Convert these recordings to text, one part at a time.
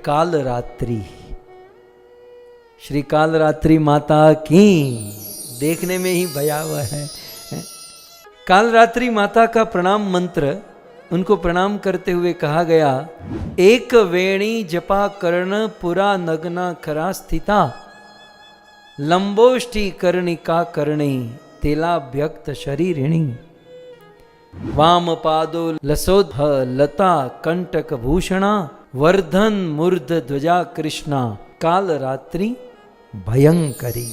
कालरात्रि। श्री कालरात्रि माता की देखने में ही भयावह है। कालरात्रि माता का प्रणाम मंत्र, उनको प्रणाम करते हुए कहा गया, एक वेणी जपा कर्ण पुरा नग्ना खरा स्थिता, लंबोष्ठी कर्णिका कर्णी तेलाभ्यक्त शरीरिणी, वाम पादो लसोध लता कंटक भूषणा, वर्धन मूर्ध ध्वजा कृष्णा, कालरात्रि भयंकरी।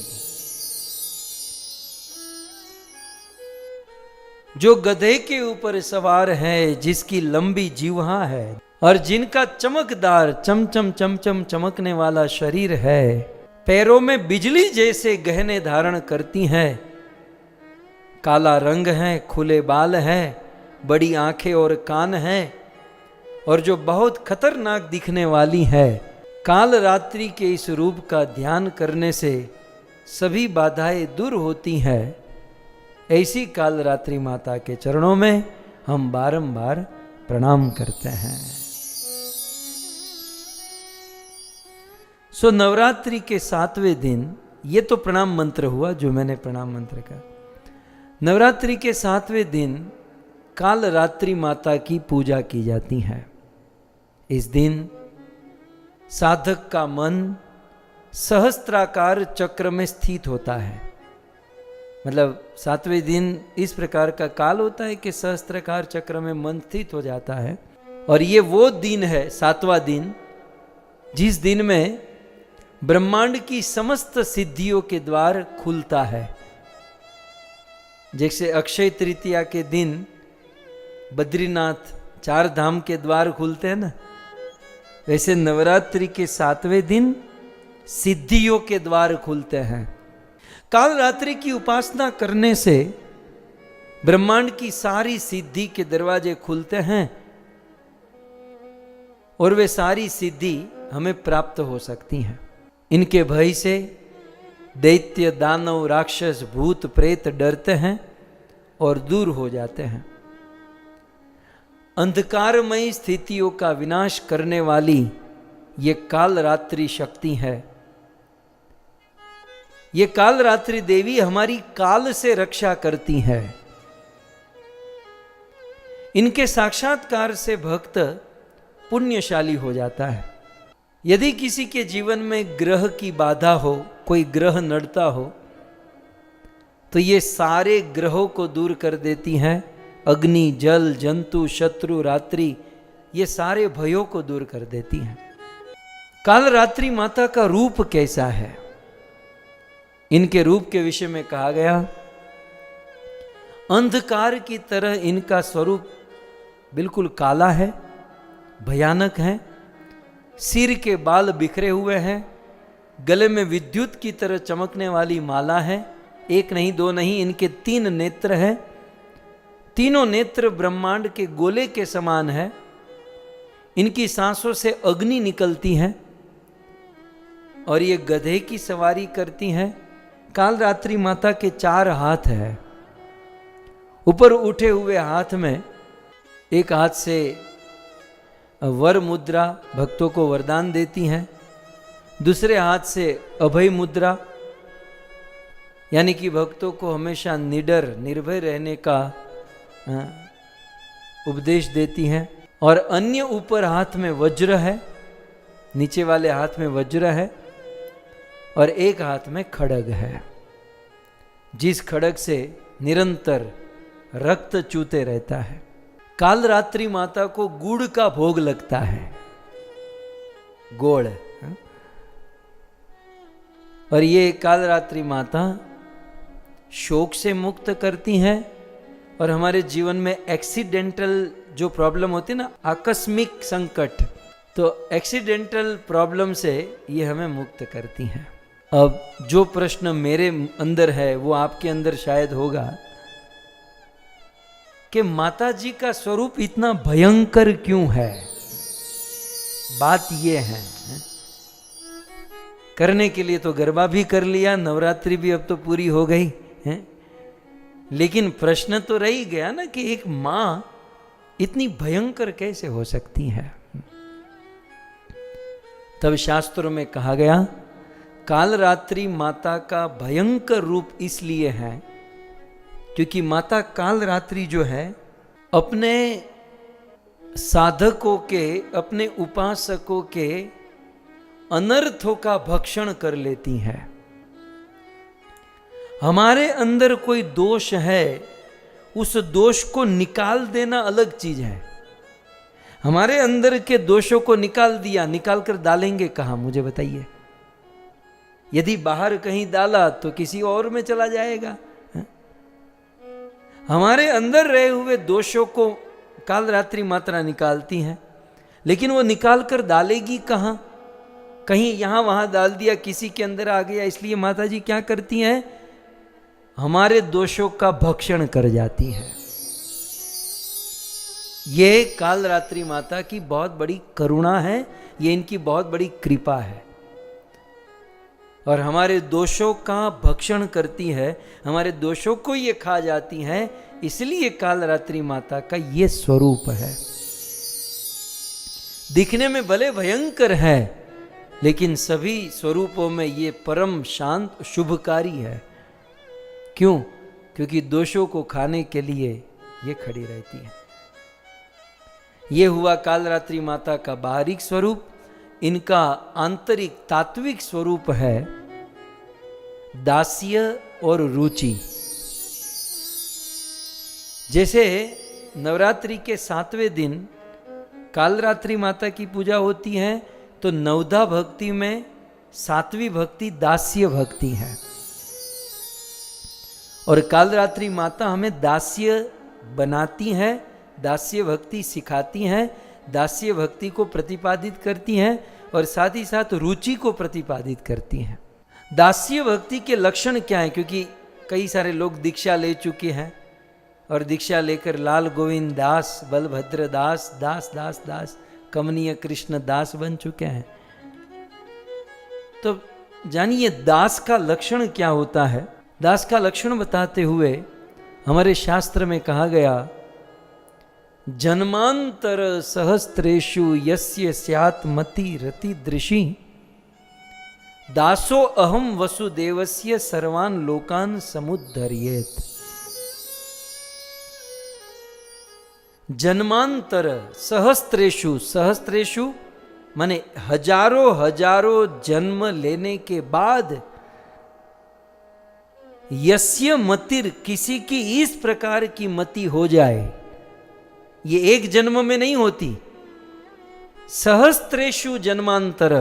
जो गधे के ऊपर सवार है, जिसकी लंबी जीवा है और जिनका चमकदार चमचम चमचम चमकने वाला शरीर है, पैरों में बिजली जैसे गहने धारण करती हैं, काला रंग है, खुले बाल है, बड़ी आंखें और कान है, और जो बहुत खतरनाक दिखने वाली है। कालरात्रि के इस रूप का ध्यान करने से सभी बाधाएं दूर होती हैं। ऐसी कालरात्रि माता के चरणों में हम बारंबार प्रणाम करते हैं। सो नवरात्रि के 7वें दिन, ये तो प्रणाम मंत्र हुआ जो मैंने प्रणाम मंत्र का। नवरात्रि के 7वें दिन कालरात्रि माता की पूजा की जाती है। इस दिन साधक का मन सहस्त्राकार चक्र में स्थित होता है। मतलब 7वें दिन इस प्रकार का काल होता है कि सहस्त्राकार चक्र में मन स्थित हो जाता है। और ये वो दिन है, 7वां दिन, जिस दिन में ब्रह्मांड की समस्त सिद्धियों के द्वार खुलता है। जैसे अक्षय तृतीया के दिन बद्रीनाथ 4 धाम के द्वार खुलते हैं ना, वैसे नवरात्रि के 7वें दिन सिद्धियों के द्वार खुलते हैं। कालरात्रि की उपासना करने से ब्रह्मांड की सारी सिद्धि के दरवाजे खुलते हैं और वे सारी सिद्धि हमें प्राप्त हो सकती हैं। इनके भय से दैत्य दानव राक्षस भूत प्रेत डरते हैं और दूर हो जाते हैं। अंधकारमयी स्थितियों का विनाश करने वाली ये कालरात्रि शक्ति है। ये कालरात्रि देवी हमारी काल से रक्षा करती है। इनके साक्षात्कार से भक्त पुण्यशाली हो जाता है। यदि किसी के जीवन में ग्रह की बाधा हो, कोई ग्रह नड़ता हो, तो ये सारे ग्रहों को दूर कर देती हैं। अग्नि, जल, जंतु, शत्रु, रात्रि, ये सारे भयों को दूर कर देती हैं। कालरात्रि माता का रूप कैसा है? इनके रूप के विषय में कहा गया, अंधकार की तरह इनका स्वरूप बिल्कुल काला है, भयानक है। सिर के बाल बिखरे हुए हैं, गले में विद्युत की तरह चमकने वाली माला है। एक नहीं, दो नहीं, इनके 3 नेत्र हैं। तीनों नेत्र ब्रह्मांड के गोले के समान है। इनकी सांसों से अग्नि निकलती है और ये गधे की सवारी करती हैं। कालरात्रि माता के 4 हाथ हैं। ऊपर उठे हुए हाथ में एक हाथ से वर मुद्रा भक्तों को वरदान देती हैं, दूसरे हाथ से अभय मुद्रा, यानी कि भक्तों को हमेशा निडर निर्भय रहने का उपदेश देती हैं। और अन्य ऊपर हाथ में वज्र है, नीचे वाले हाथ में वज्र है और एक हाथ में खड्ग है, जिस खड्ग से निरंतर रक्त चूते रहता है। कालरात्रि माता को गुड़ का भोग लगता है, गोड़। और ये कालरात्रि माता शोक से मुक्त करती हैं और हमारे जीवन में एक्सीडेंटल जो प्रॉब्लम होती है ना, आकस्मिक संकट, तो एक्सीडेंटल प्रॉब्लम से ये हमें मुक्त करती हैं। अब जो प्रश्न मेरे अंदर है वो आपके अंदर शायद होगा कि माता जी का स्वरूप इतना भयंकर क्यों है? बात ये है, करने के लिए तो गरबा भी कर लिया, नवरात्रि भी अब तो पूरी हो गई है, लेकिन प्रश्न तो रह ही गया ना कि एक माँ इतनी भयंकर कैसे हो सकती है? तब शास्त्रों में कहा गया कालरात्रि माता का भयंकर रूप इसलिए है क्योंकि माता कालरात्रि जो है अपने साधकों के, अपने उपासकों के अनर्थों का भक्षण कर लेती है। हमारे अंदर कोई दोष है, उस दोष को निकाल देना अलग चीज है। हमारे अंदर के दोषों को निकाल दिया, निकाल कर डालेंगे कहां मुझे बताइए? यदि बाहर कहीं डाला तो किसी और में चला जाएगा। हमारे अंदर रहे हुए दोषों को कालरात्रि माता निकालती है, लेकिन वो निकाल कर डालेगी कहां? कहीं यहां वहां डाल दिया, किसी के अंदर आ गया। इसलिए माता जी क्या करती हैं? हमारे दोषों का भक्षण कर जाती है। ये कालरात्रि माता की बहुत बड़ी करुणा है, ये इनकी बहुत बड़ी कृपा है और हमारे दोषों का भक्षण करती है, हमारे दोषों को ये खा जाती है। इसलिए कालरात्रि माता का ये स्वरूप है। दिखने में भले भयंकर है, लेकिन सभी स्वरूपों में ये परम शांत शुभकारी है। क्यों? क्योंकि दोषों को खाने के लिए ये खड़ी रहती है। ये हुआ कालरात्रि माता का बाहरिक स्वरूप। इनका आंतरिक तात्विक स्वरूप है दास्य और रुचि। जैसे नवरात्रि के 7वें दिन कालरात्रि माता की पूजा होती है, तो नवधा भक्ति में 7वीं भक्ति दास्य भक्ति है और कालरात्रि माता हमें दास्य बनाती है, दास्य भक्ति सिखाती हैं, दास्य भक्ति को प्रतिपादित करती हैं और साथ ही साथ रुचि को प्रतिपादित करती हैं। दास्य भक्ति के लक्षण क्या है? क्योंकि कई सारे लोग दीक्षा ले चुके हैं और दीक्षा लेकर लाल गोविंद दास, बलभद्र दास, दास दास दास, कमनीय कृष्ण दास बन चुके हैं। तो जानिए दास का लक्षण क्या होता है। दास का लक्षण बताते हुए हमारे शास्त्र में कहा गया, जन्मांतर सहस्त्रेषु यस्य स्यात् मति रति दृशि दासो अहम वसुदेवस्य सर्वान लोकान समुद्धर्येत। जन्मांतर सहस्त्रेषु, सहस्त्रेषु माने हजारों हजारों जन्म लेने के बाद, यस्य मतिर किसी की इस प्रकार की मति हो जाए, ये एक जन्म में नहीं होती। सहस्त्रेषु जन्मांतर,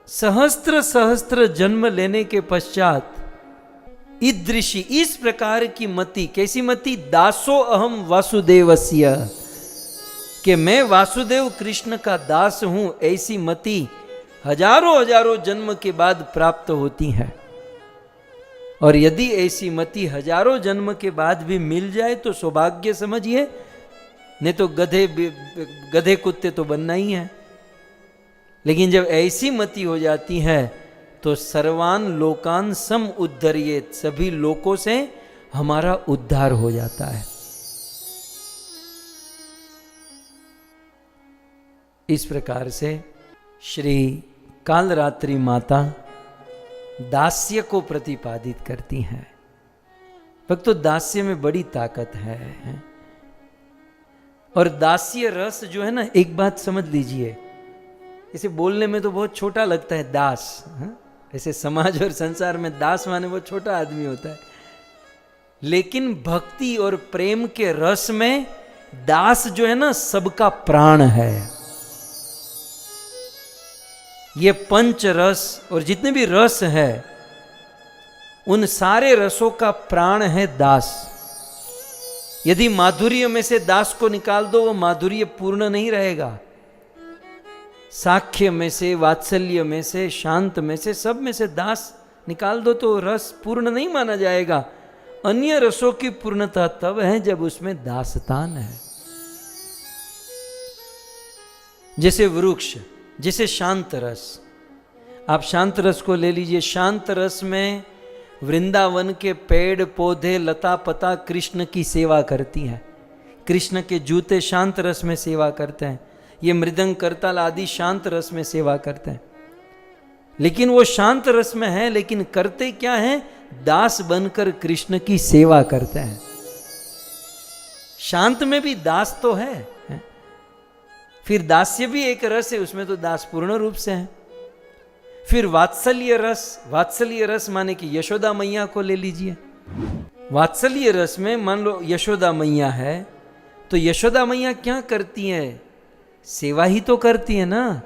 सहस्त्र सहस्त्र जन्म लेने के पश्चात ईदृशी, इस प्रकार की मति। कैसी मति? दासो अहम वासुदेवस्य, कि मैं वासुदेव कृष्ण का दास हूं, ऐसी मति हजारों हजारों जन्म के बाद प्राप्त होती है। और यदि ऐसी मति हजारों जन्म के बाद भी मिल जाए तो सौभाग्य समझिए, नहीं तो गधे कुत्ते तो बनना ही है। लेकिन जब ऐसी मति हो जाती है तो सर्वान लोकान सम उद्धर्येत, सभी लोकों से हमारा उद्धार हो जाता है। इस प्रकार से श्री कालरात्रि माता दास्य को प्रतिपादित करती हैं। भक्तों, दास्य में बड़ी ताकत है और दास्य रस जो है ना, एक बात समझ लीजिए, इसे बोलने में तो बहुत छोटा लगता है दास, ऐसे समाज और संसार में दास माने वो छोटा आदमी होता है, लेकिन भक्ति और प्रेम के रस में दास जो है ना, सबका प्राण है। ये पंच रस और जितने भी रस है, उन सारे रसों का प्राण है दास। यदि माधुर्य में से दास को निकाल दो, वो माधुर्य पूर्ण नहीं रहेगा। साख्य में से, वात्सल्य में से, शांत में से, सब में से दास निकाल दो तो रस पूर्ण नहीं माना जाएगा। अन्य रसों की पूर्णता तब है जब उसमें दासतान है। जैसे वृक्ष, जैसे शांत रस, आप शांत रस को ले लीजिए। शांत रस में वृंदावन के पेड़ पौधे लता पता कृष्ण की सेवा करती हैं। कृष्ण के जूते शांत रस में सेवा करते हैं। ये मृदंग करताल आदि शांत रस में सेवा करते हैं, लेकिन वो शांत रस में है, लेकिन करते क्या है? दास बनकर कृष्ण की सेवा करते हैं। शांत में भी दास तो है, फिर दास्य भी एक रस है, उसमें तो दास पूर्ण रूप से है। फिर वात्सल्य रस माने कि यशोदा मैया को ले लीजिए। वात्सल्य रस में मान लो यशोदा मैया है, तो यशोदा मैया क्या करती है? सेवा ही तो करती है ना।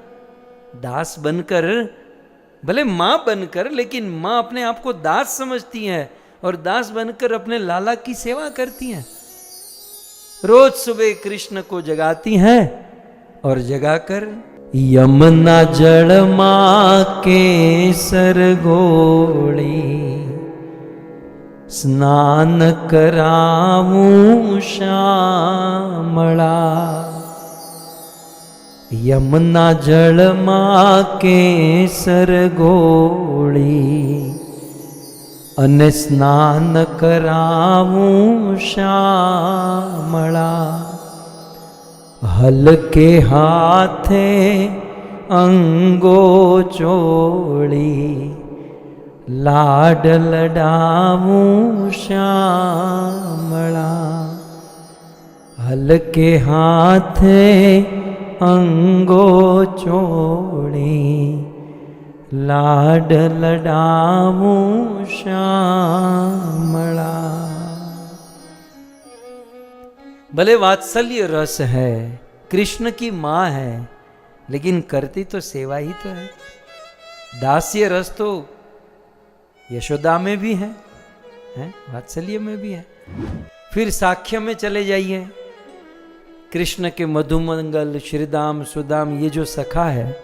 दास बनकर, भले मां बनकर, लेकिन मां अपने आप को दास समझती है और दास बनकर अपने लाला की सेवा करती हैं। रोज सुबह कृष्ण को जगाती हैं और जगाकर यमुना जल मां के सरगोड़ी स्नान कराऊं श्यामला। यमुना जल मां के सरगोड़ी अने स्नान कराऊं श्यामला। हलके हाथे अंगो चोड़ी लाड लडाऊं श्यामला। हलके हाथे अंगो चोड़ी लाड लडाऊं श्यामला। भले वात्सल्य रस है, कृष्ण की मां है, लेकिन करती तो सेवा ही तो है। दास्य रस तो यशोदा में भी है, वात्सल्य में भी है। फिर साख्य में चले जाइए, कृष्ण के मधुमंगल, श्रीदाम, सुदाम, ये जो सखा है,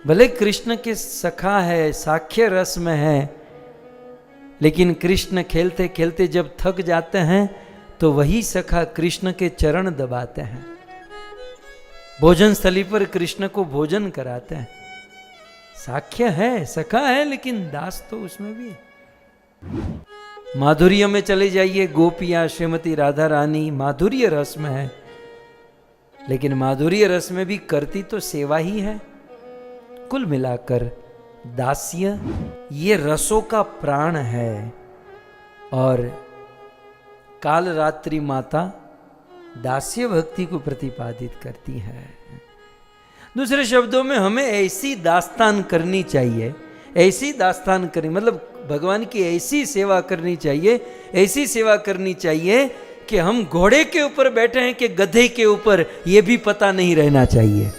भले कृष्ण के सखा है, साख्य रस में है, लेकिन कृष्ण खेलते खेलते जब थक जाते हैं तो वही सखा कृष्ण के चरण दबाते हैं। भोजन स्थली पर कृष्ण को भोजन कराते हैं। साख्य है, सखा है, लेकिन दास तो उसमें भी है। माधुर्य में चले जाइए, गोपियां, श्रीमती राधा रानी माधुर्य रस में है, लेकिन माधुर्य रस में भी करती तो सेवा ही है। कुल मिलाकर दास्य ये रसों का प्राण है और काल रात्रि माता दास्य भक्ति को प्रतिपादित करती है। दूसरे शब्दों में हमें ऐसी दास्तान करनी चाहिए, ऐसी दास्तान करनी मतलब भगवान की ऐसी सेवा करनी चाहिए, ऐसी सेवा करनी चाहिए कि हम घोड़े के ऊपर बैठे हैं कि गधे के ऊपर, यह भी पता नहीं रहना चाहिए।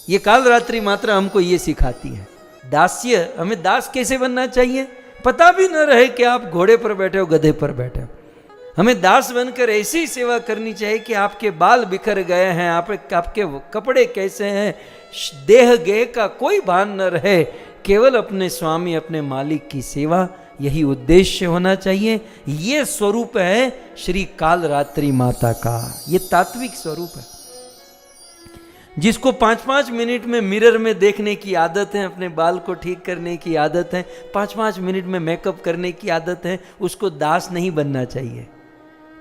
ये काल रात्रि मात्रा हमको ये सिखाती है। दास्य, हमें दास कैसे बनना चाहिए? पता भी न रहे कि आप घोड़े पर बैठे हो, गधे पर बैठे हो। हमें दास बनकर ऐसी सेवा करनी चाहिए कि आपके बाल बिखर गए हैं, आपके कपड़े कैसे हैं, देह गेह का कोई भान न रहे, केवल अपने स्वामी, अपने मालिक की सेवा, यही उद्देश्य होना चाहिए। ये स्वरूप है श्री काल रात्रि माता का, ये तात्विक स्वरूप है। जिसको 5-5 मिनट में मिरर में देखने की आदत है, अपने बाल को ठीक करने की आदत है, 5-5 मिनट में मेकअप करने की आदत है, उसको दास नहीं बनना चाहिए।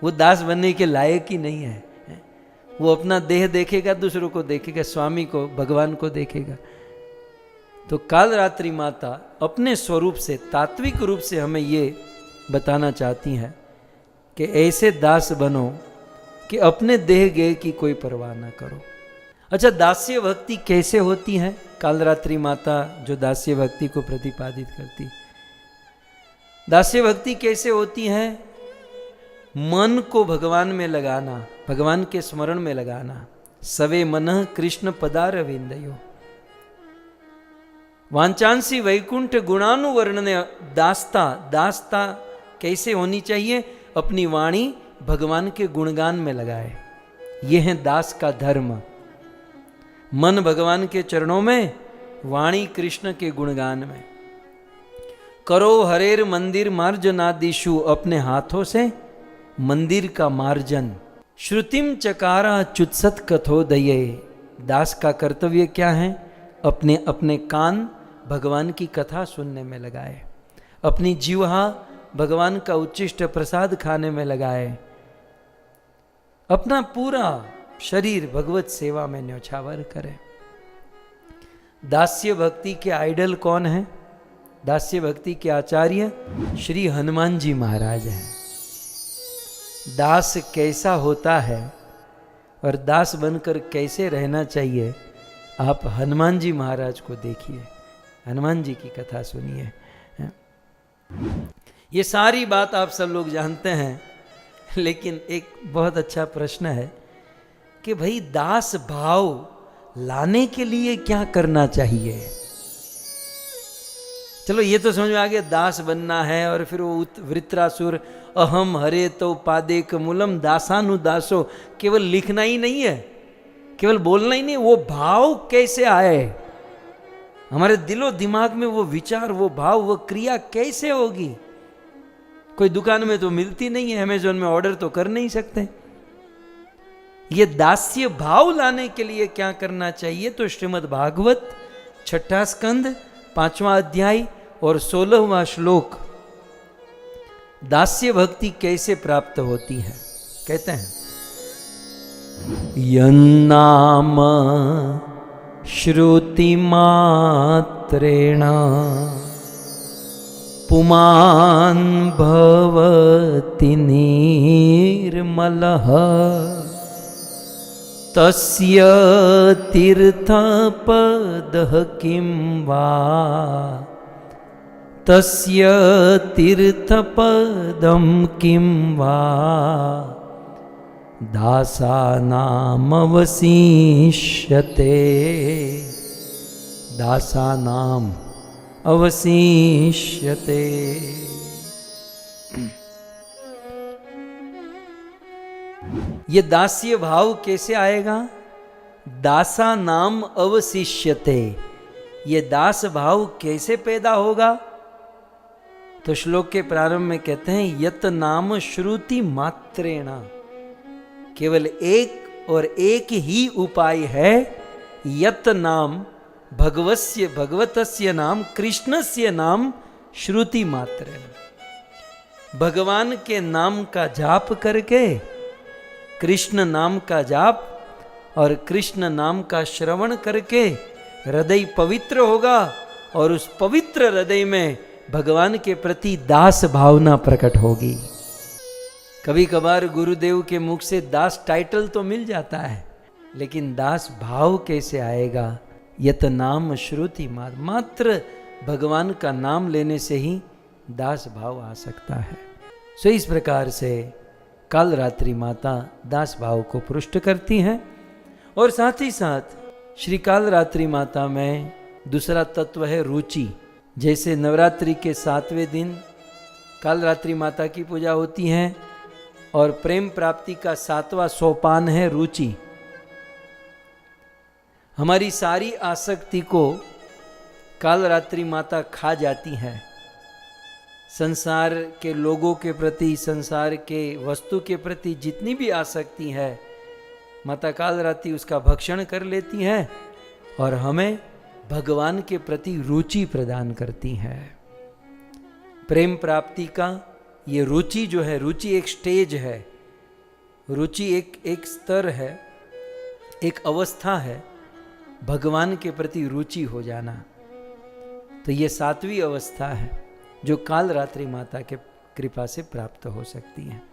वो दास बनने के लायक ही नहीं है। वो अपना देह देखेगा, दूसरों को देखेगा, स्वामी को, भगवान को देखेगा। तो काल रात्रि माता अपने स्वरूप से, तात्विक रूप से हमें ये बताना चाहती हैं कि ऐसे दास बनो कि अपने देह गेह की कोई परवाह ना करो। अच्छा, दास्य भक्ति कैसे होती है? काल रात्रि माता जो दास्य भक्ति को प्रतिपादित करती, दास्य भक्ति कैसे होती है? मन को भगवान में लगाना, भगवान के स्मरण में लगाना। सवे मनः कृष्ण पदार विंदयो वांचांसी वैकुंठ गुणानुवर्णने। दास्ता कैसे होनी चाहिए? अपनी वाणी भगवान के गुणगान में लगाए। यह है दास का धर्म। मन भगवान के चरणों में, वाणी कृष्ण के गुणगान में। करो हरेर मंदिर मार्जनादिशु, अपने हाथों से मंदिर का मार्जन। श्रुतिम चकारा चुत्सत कथोदये। दास का कर्तव्य क्या है? अपने अपने कान भगवान की कथा सुनने में लगाए, अपनी जीवा भगवान का उच्चिष्ट प्रसाद खाने में लगाए, अपना पूरा शरीर भगवत सेवा में न्यौछावर करें। दास्य भक्ति के आइडल कौन है? दास्य भक्ति के आचार्य श्री हनुमान जी महाराज हैं। दास कैसा होता है और दास बनकर कैसे रहना चाहिए, आप हनुमान जी महाराज को देखिए, हनुमान जी की कथा सुनिए। ये सारी बात आप सब लोग जानते हैं, लेकिन एक बहुत अच्छा प्रश्न है कि भाई दास भाव लाने के लिए क्या करना चाहिए? चलो ये तो समझ में आ गया, दास बनना है। और फिर वो वृत्रासुर अहम हरे तो पादेक मूलम दासानुदासो, केवल लिखना ही नहीं है, केवल बोलना ही नहीं, वो भाव कैसे आए हमारे दिलो दिमाग में, वो विचार, वो भाव, वो क्रिया कैसे होगी? कोई दुकान में तो मिलती नहीं है, अमेज़न में ऑर्डर तो कर नहीं सकते। ये दास्य भाव लाने के लिए क्या करना चाहिए? तो श्रीमद् भागवत 6वां स्कंद 5वां अध्याय और 16वां श्लोक, दास्य भक्ति कैसे प्राप्त होती है, कहते हैं, यन्नाम श्रुति मात्रेण पुमान् भवति निर्मलः तस्य तीर्थपदः किं वा तस्य तीर्थपदं किं वा दासानामवशिष्यते दासानाम अवशिष्यते। ये दास्य भाव कैसे आएगा? दासा नाम अवशिष्यते, ये दास भाव कैसे पैदा होगा? तो श्लोक के प्रारंभ में कहते हैं, यत नाम श्रुति मात्रेण, केवल एक और एक ही उपाय है, यत नाम भगवस्य भगवतस्य नाम कृष्णस्य नाम श्रुति मात्रेण, भगवान के नाम का जाप करके, कृष्ण नाम का जाप और कृष्ण नाम का श्रवण करके हृदय पवित्र होगा और उस पवित्र हृदय में भगवान के प्रति दास भावना प्रकट होगी। कभी कभार गुरुदेव के मुख से दास टाइटल तो मिल जाता है, लेकिन दास भाव कैसे आएगा? यत नाम श्रुति मात्र भगवान का नाम लेने से ही दास भाव आ सकता है। सो इस प्रकार से कालरात्रि माता दास भाव को पुष्ट करती हैं। और साथ ही साथ श्री कालरात्रि माता में दूसरा तत्व है रुचि। जैसे नवरात्रि के 7वें दिन कालरात्रि माता की पूजा होती है और प्रेम प्राप्ति का 7वां सोपान है रुचि। हमारी सारी आसक्ति को कालरात्रि माता खा जाती है। संसार के लोगों के प्रति, संसार के वस्तु के प्रति जितनी भी आसक्ति है, माता कालरात्रि उसका भक्षण कर लेती है और हमें भगवान के प्रति रुचि प्रदान करती है। प्रेम प्राप्ति का ये रुचि जो है, रुचि एक स्टेज है, रुचि एक स्तर है, एक अवस्था है, भगवान के प्रति रुचि हो जाना। तो ये 7वीं अवस्था है जो कालरात्रि माता के कृपा से प्राप्त हो सकती है।